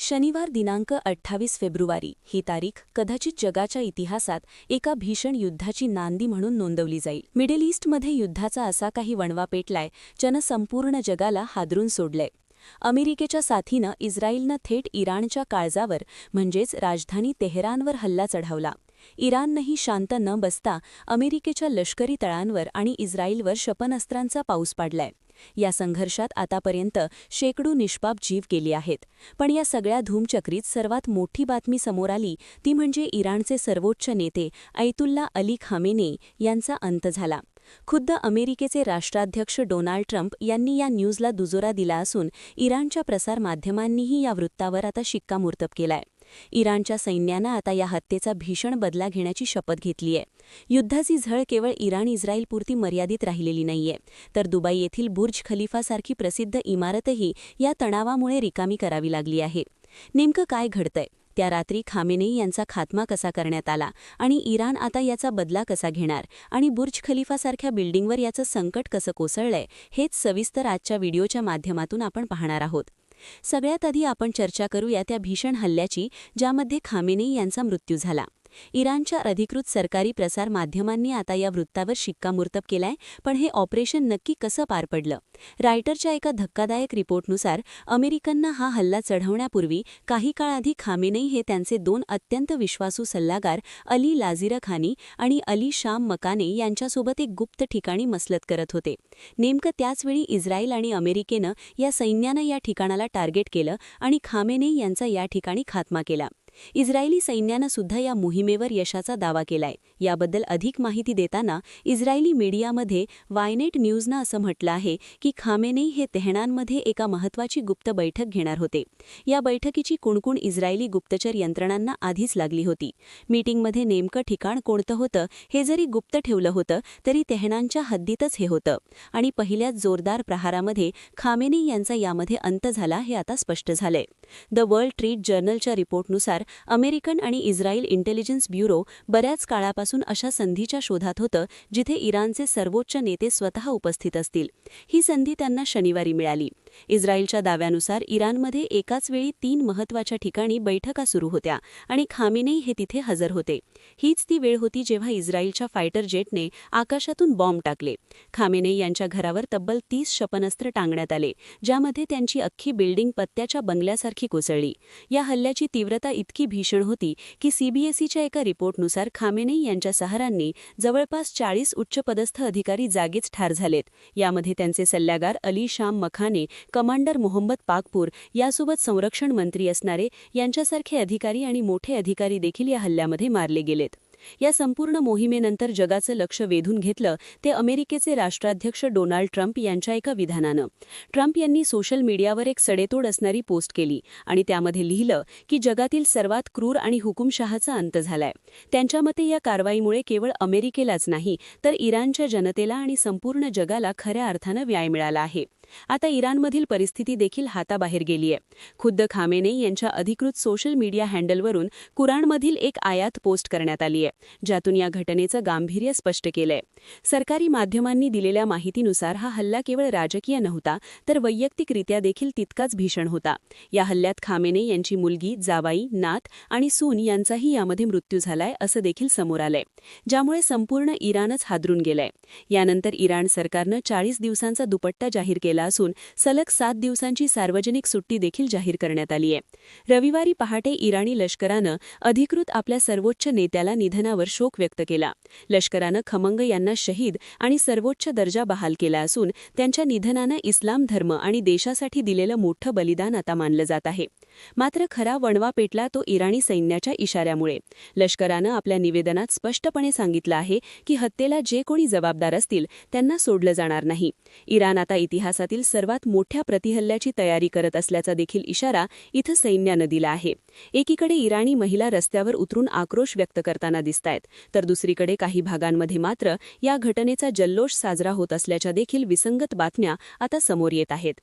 शनिवार दिनांक 28 फेब्रुवारी ही तारीख कदाचित जगाच्या इतिहासात एका भीषण युद्धाची नांदी म्हणून नोंदवली जाईल. मिडल ईस्टमध्ये युद्धाचा असा काही वणवा पेटलाय ज्यानं संपूर्ण जगाला हादरून सोडलंय. अमेरिकेच्या साथीनं इस्रायलनं थेट इराणच्या काळजावर म्हणजेच राजधानी तेहरानवर हल्ला चढवला. इराणनंही शांत न बसता अमेरिकेच्या लष्करी तळांवर आणि इस्रायलवर क्षपणास्त्रांचा पाऊस पाडलाय. या संघर्षात आतापर्यंत शेकडो निष्पाप जीव गेले आहेत. पण या सगळ्या धूमचक्रीत सर्वात मोठी बातमी समोर आली ती म्हणजे इराणचे सर्वोच्च नेते अयतुल्ला अली खामेनेई यांचा अंत झाला. खुद्द अमेरिकेचे राष्ट्राध्यक्ष डोनाल्ड ट्रम्प यांनी या न्यूजला दुजोरा दिला असून इराणच्या प्रसारमाध्यमांनीही या वृत्तावर आता शिक्कामोर्तब केलाय. इराणच्या सैन्यानं आता या हत्येचा भीषण बदला घेण्याची शपथ घेतलीय. युद्धाची झळ केवळ इराण इस्रायलपुरती मर्यादित राहिलेली नाहीये, तर दुबई येथील बुर्ज खलिफासारखी प्रसिद्ध इमारतही या तणावामुळे रिकामी करावी लागली आहे. नेमकं काय घडतंय? त्या रात्री खामेनेई यांचा खात्मा कसा करण्यात आला आणि इराण आता याचा बदला कसा घेणार आणि बुर्ज खलिफासारख्या बिल्डिंगवर याचं संकट कसं कोसळलंय हेच सविस्तर आजच्या व्हिडिओच्या माध्यमातून आपण पाहणार आहोत. सगळ्यात आधी आपण चर्चा करूया त्या भीषण हल्ल्याची ज्यामध्ये खामेनेई यांचा मृत्यू झाला. इराणच्या अधिकृत सरकारी प्रसार माध्यमांनी आता या वृत्तावर शिक्कामोर्तब केलाय, पण हे ऑपरेशन नक्की कसं पार पडलं? रायटरच्या एका धक्कादायक रिपोर्टनुसार अमेरिकननं हा हल्ला चढवण्यापूर्वी काही काळ आधी खामेनेई हे त्यांचे दोन अत्यंत विश्वासू सल्लागार अली लाझिरखानी आणि अली शाम मकाने यांच्यासोबत एक गुप्त ठिकाणी मसलत करत होते. नेमकं त्याचवेळी इस्रायल आणि अमेरिकेनं या सैन्यानं या ठिकाणाला टार्गेट केलं आणि खामेनेई यांचा या ठिकाणी खात्मा केला. इस्रायली सैन्यानं सुद्धा या मोहिमेवर यशाचा दावा केलाय. याबद्दल अधिक माहिती देताना इस्रायली मीडियामध्ये वायनेट न्यूजनं असं म्हटलं आहे की खामेनेई हे तेहरानमध्ये एका महत्त्वाची गुप्त बैठक घेणार होते. या बैठकीची कुणकुण इस्रायली गुप्तचर यंत्रणांना आधीच लागली होती. मीटिंगमध्ये नेमकं ठिकाण कोणतं होतं हे जरी गुप्त ठेवलं होतं तरी तेहरानच्या हद्दीतच हे होतं आणि पहिल्याच जोरदार प्रहारामध्ये खामेनेई यांचा यामध्ये अंत झाला हे आता स्पष्ट झालंय. द वर्ल्ड ट्रेड जर्नलच्या रिपोर्टनुसार अमेरिकन आणि इस्रायल इंटेलिजन्स ब्युरो बऱ्याच काळापासून अशा संधीच्या शोधात होतं जिथे इराणचे सर्वोच्च नेते स्वतः उपस्थित असतील. ही संधी त्यांना शनिवारी मिळाली. इस्रायलच्या दाव्यानुसार इराणमध्ये एकाच वेळी 3 महत्त्वाच्या ठिकाणी बैठका सुरू होत्या आणि खामेनेई हे तिथे हजर होते. हीच ती वेळ होती जेव्हा इस्रायलच्या फायटर जेटने आकाशातून बॉम्ब टाकले. खामेनेई यांच्या घरावर तब्बल 30 क्षपणास्त्र टांगण्यात आले, ज्यामध्ये त्यांची अख्खी बिल्डिंग पत्त्याच्या बंगल्यासारखी कोसळली. या हल्ल्याची तीव्रता इतकी भीषण होती की सीबीएसईच्या एका रिपोर्टनुसार खामेनेई यांच्या सहारांनी जवळपास 40 उच्चपदस्थ अधिकारी जागीच ठार झालेत. यामध्ये त्यांचे सल्लागार अली शाम मखाने, कमांडर मोहम्मद पाकपूर यासोबत संरक्षण मंत्री असणारे यांच्यासारखे अधिकारी आणि मोठे अधिकारी देखील या हल्ल्यामध्ये मारले गेलेत. या संपूर्ण मोहिमेनंतर जगाचं लक्ष वेधून घेतलं ते अमेरिकेचे राष्ट्राध्यक्ष डोनाल्ड ट्रम्प यांच्या एका विधानानं. ट्रम्प यांनी सोशल मीडियावर एक सडेतोड असणारी पोस्ट केली आणि त्यामध्ये लिहिलं की जगातील सर्वात क्रूर आणि हुकुमशहाचा अंत झालाय. त्यांच्या मते या कारवाईमुळे केवळ अमेरिकेलाच नाही तर इराणच्या जनतेला आणि संपूर्ण जगाला खऱ्या अर्थानं न्याय मिळाला आहे. आता इराणमधील परिस्थिती देखील हाताबाहेर गेलीय. खुद्द खामेनेई यांच्या अधिकृत सोशल मीडिया हँडलवरून कुराणमधील एक आयात पोस्ट करण्यात आलीय, ज्यातून या घटनेचं गांभीर्य स्पष्ट केलंय. सरकारी माध्यमांनी दिलेल्या माहितीनुसार हा हल्ला केवळ राजकीय नव्हता तर वैयक्तिकरित्या देखील तितकाच भीषण होता. या हल्ल्यात खामेनेई यांची मुलगी, जावाई, नात आणि सून यांचाही यामध्ये मृत्यू झालाय असं देखील समोर आलंय, ज्यामुळे संपूर्ण इराणच हादरून गेलंय. यानंतर इराण सरकारनं 40 दिवसांचा दुपट्टा जाहीर केला असून सलग 7 दिवसांची सार्वजनिक सुट्टी देखील जाहीर करण्यात आली आहे. रविवारी पहाटे इराणी लष्करानं अधिकृत आपल्या सर्वोच्च नेत्याला निधनावर शोक व्यक्त केला. लष्करानं खमंग यांना शहीद आणि सर्वोच्च दर्जा बहाल केला असून त्यांच्या निधनानं इस्लाम धर्म आणि देशासाठी दिलेलं मोठं बलिदान आता मानलं जात आहे. मात्र खरा वणवा पेटला तो इराणी सैन्याच्या इशाऱ्यामुळे. लष्करानं आपल्या निवेदनात स्पष्टपणे सांगितलं आहे की हत्येला जे कोणी जबाबदार असतील त्यांना सोडलं जाणार नाही. इराण आता इतिहासातील सर्वात मोठ्या प्रतिहल्ल्याची तयारी करत असल्याचा देखील इशारा इथं सैन्यानं दिला आहे. एकीकडे इराणी महिला रस्त्यावर उतरून आक्रोश व्यक्त करताना दिसतायत, तर दुसरीकडे काही भागांमध्ये मात्र या घटनेचा जल्लोष साजरा होत असल्याच्या देखील विसंगत बातम्या आता समोर येत आहेत.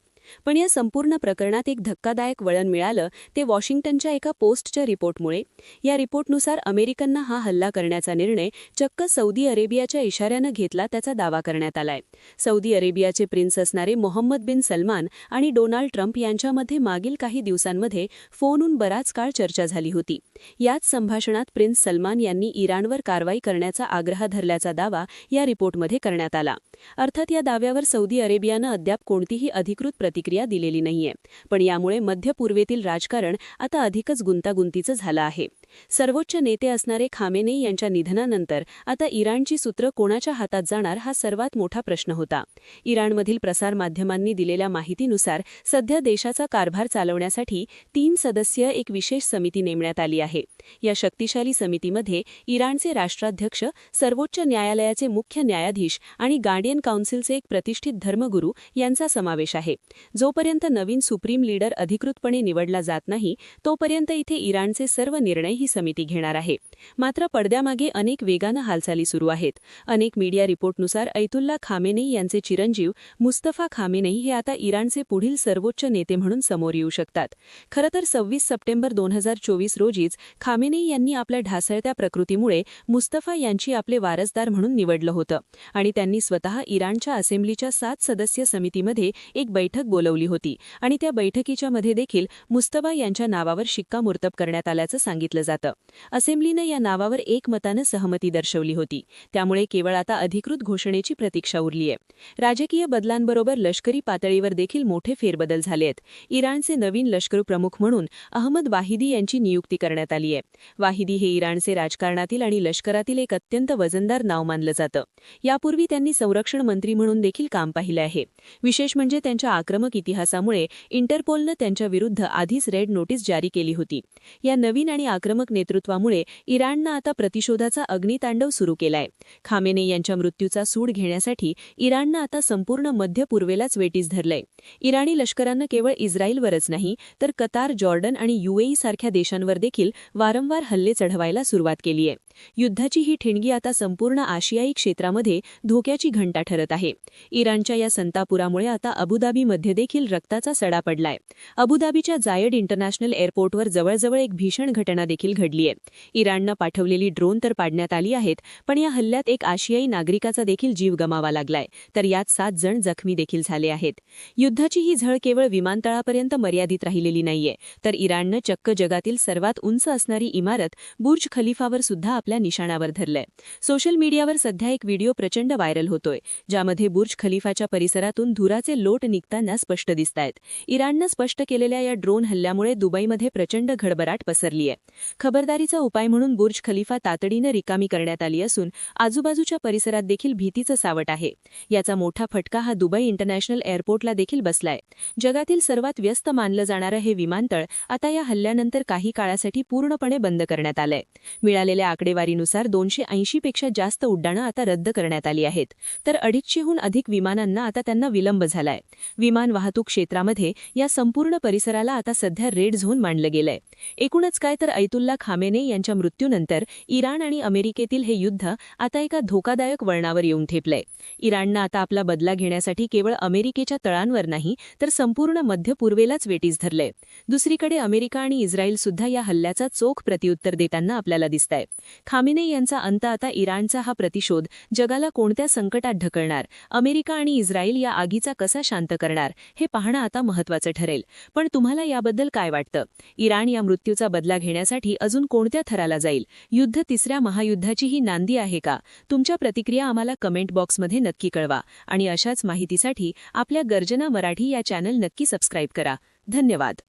पण या संपूर्ण प्रकरणात एक धक्कादायक वळण मिळालं ते वॉशिंग्टनच्या एका पोस्टच्या रिपोर्टमुळे. या रिपोर्टनुसार अमेरिकनना हा हल्ला करण्याचा निर्णय चक्क सौदी अरेबियाच्या इशाऱ्यानं घेतला त्याचा दावा करण्यात आलाय. सौदी अरेबियाचे प्रिन्स असणारे मोहम्मद बिन सलमान आणि डोनाल्ड ट्रम्प यांच्यामध्ये मागील काही दिवसांमध्ये फोनवरून बराच काळ चर्चा झाली होती. याच संभाषणात प्रिन्स सलमान यांनी इराणवर कारवाई करण्याचा आग्रह धरल्याचा दावा या रिपोर्टमध्ये करण्यात आला. अर्थात या दाव्यावर सौदी अरेबियानं अद्याप कोणतीही अधिकृत प्रतिक्रिया दिलेली नाहीये. पण यामुळे मध्य पूर्वेतील राजकारण आता अधिकच गुंतागुंतीचं झालं आहे. सर्वोच्च नेते असणारे खामेनेई यांच्या निधनानंतर आता इराणची सूत्र कोणाच्या हातात जाणार हा सर्वात मोठा प्रश्न होता. इराणमधील प्रसारमाध्यमांनी दिलेल्या माहितीनुसार सध्या देशाचा कारभार चालवण्यासाठी 3 सदस्यीय एक विशेष समिती नेमण्यात आली आहे. या शक्तिशाली समितीमध्ये इराणचे राष्ट्राध्यक्ष, सर्वोच्च न्यायालयाचे मुख्य न्यायाधीश आणि गार्डियन काउन्सिलचे एक प्रतिष्ठित धर्मगुरू यांचा समावेश आहे. जोपर्यंत नवीन सुप्रीम लीडर अधिकृतपणे निवडला जात नाही तोपर्यंत इथे इराणचे सर्व निर्णय ही समिती घेणार आहे. मात्र पडद्यामागे अनेक वेगानं हालचाली सुरू आहेत. अनेक मीडिया रिपोर्टनुसार अयतुल्ला खामेनेई यांचे चिरंजीव मुस्तफा खामेनेई हे आता इराणचे पुढील सर्वोच्च नेते म्हणून समोर येऊ शकतात. खरं तर 26 सप्टेंबर 2024 रोजीच खामेनेई यांनी आपल्या ढासळत्या प्रकृतीमुळे मुस्तफा यांची आपले वारसदार म्हणून निवडलं होतं आणि त्यांनी स्वतः इराणच्या असेंब्लीच्या 7 सदस्यीय समितीमध्ये एक बैठक बोलवली होती आणि त्या बैठकीच्या मध्ये देखील मुस्तफा यांच्या नावावर शिक्कामोर्तब करण्यात आल्याचं सांगितलं जातं. असेंब्लीनं या नावावर एकमतानं सहमती दर्शवली होती. त्यामुळे केवळ आता अधिकृत घोषणेची प्रतीक्षा उरली आहे. राजकीय बदलांबरोबर लष्करी पातळीवर देखील मोठे फेरबदल झाले आहेत. इराणचे नवीन लष्करप्रमुख म्हणून अहमद वाहिदी यांची नियुक्ती करण्यात आली आहे. वाहिदी हे इराणचे राजकारणातील आणि लष्करातील एक अत्यंत वजनदार नाव मानलं जातं. यापूर्वी त्यांनी संरक्षण मंत्री म्हणून देखील काम पाहिलं आहे. विशेष म्हणजे त्यांच्या आक्रमक इतिहासामुळे इंटरपोलनं त्यांच्या विरुद्ध आधीच रेड नोटीस जारी केली होती. या नवीन आणि आक्रमक नेतृत्वामुळे इराणनं आता प्रतिशोधाचा अग्नितांडव सुरू केलाय. खामेनेई यांच्या मृत्यूचा सूड घेण्यासाठी इराणनं आता संपूर्ण मध्य पूर्वेलाच वेटीस धरलंय. इराणी लष्करानं केवळ इस्रायलवरच नाही तर कतार, जॉर्डन आणि UAE सारख्या देशांवर देखील वारंवार हल्ले चढवायला सुरुवात केली आहे. युद्धाची ही ठिणगी आता संपूर्ण आशियाई क्षेत्रामध्ये धोक्याची घंटा ठरत आहे. इराणच्या या संतापुरामुळे आता अबुधाबीमध्ये देखील रक्ताचा सडा पडलाय. अबुधाबीच्या जायड इंटरनॅशनल एअरपोर्टवर जवळजवळ एक भीषण घटना देखील घडली आहे. इराणनं पाठवलेली ड्रोन तर पाडण्यात आली आहेत, पण या हल्ल्यात एक आशियाई नागरिकाचा देखील जीव गमावा लागलाय, तर यात 7 जण जखमी देखील झाले आहेत. युद्धाची ही झळ केवळ विमानतळापर्यंत मर्यादित राहिलेली नाहीये, तर इराणनं चक्क जगातील सर्वात उंच असणारी इमारत बुर्ज खलिफावर सुद्धा आपल्या निशाणावर धरलंय. सोशल मीडियावर सध्या एक व्हिडिओ प्रचंड व्हायरल होतोय, ज्यामध्ये बुर्ज खलिफाच्या परिसरातून धुराचे लोट निघताना स्पष्ट दिसतायत. इराणनं स्पष्ट केलेल्या या ड्रोन हल्ल्यामुळे दुबईमध्ये प्रचंड खळबळाट पसरली आहे. खबरदारीचा उपाय म्हणून बुर्ज खलिफा तातडीनं रिकामी करण्यात आली असून आजूबाजूच्या परिसरात देखील भीतीचं सावट आहे. याचा मोठा फटका हा दुबई इंटरनॅशनल एअरपोर्टला देखील बसलाय. जगातील सर्वात व्यस्त मानलं जाणारं हे विमानतळ आता या हल्ल्यानंतर काही काळासाठी पूर्णपणे बंद करण्यात आलंय. मिळालेल्या आकडेवारीनुसार 280 पेक्षा जास्त उड्डाणं आता रद्द करण्यात आली आहेत, तर 250हून अधिक विमानांना आता त्यांना विलंब झालाय. विमान वाहतूक क्षेत्रामध्ये या संपूर्ण परिसराला आता सध्या रेड झोन मानलं गेलंय. एकूणच काय तर अयतुल्ला खामेनेई यांच्या मृत्यूनंतर इराण आणि अमेरिकेतील हे युद्ध आता एका धोकादायक वळणावर येऊन ठेपलंय. इराणनं आता आपला बदला घेण्यासाठी केवळ अमेरिकेच्या तळांवर नाही तर संपूर्ण मध्य पूर्वेलाच वेटीस धरलंय. दुसरीकडे अमेरिका आणि इस्रायल सुद्धा या हल्ल्याचा चोख प्रत्युत्तर देताना आपल्याला दिसतंय. खामेनेई यांचा अंत आता इराणचा हा प्रतिशोध जगाला कोणत्या संकटात ढकलणार, अमेरिका आणि इस्रायल या आगीचा कसा शांत करणार हे पाहणं आता महत्त्वाचं ठरेल. पण तुम्हाला याबद्दल काय वाटतं? इराण या मृत्यूचा बदला घेण्यासाठी अजून कोणत्या थराला जाईल? युद्ध तिसऱ्या महायुद्धाची ही नांदी आहे का? तुमच्या प्रतिक्रिया आम्हाला कमेंट बॉक्समध्ये नक्की कळवा आणि अशाच माहितीसाठी आपल्या गर्जना मराठी या चॅनल नक्की सबस्क्राईब करा. धन्यवाद.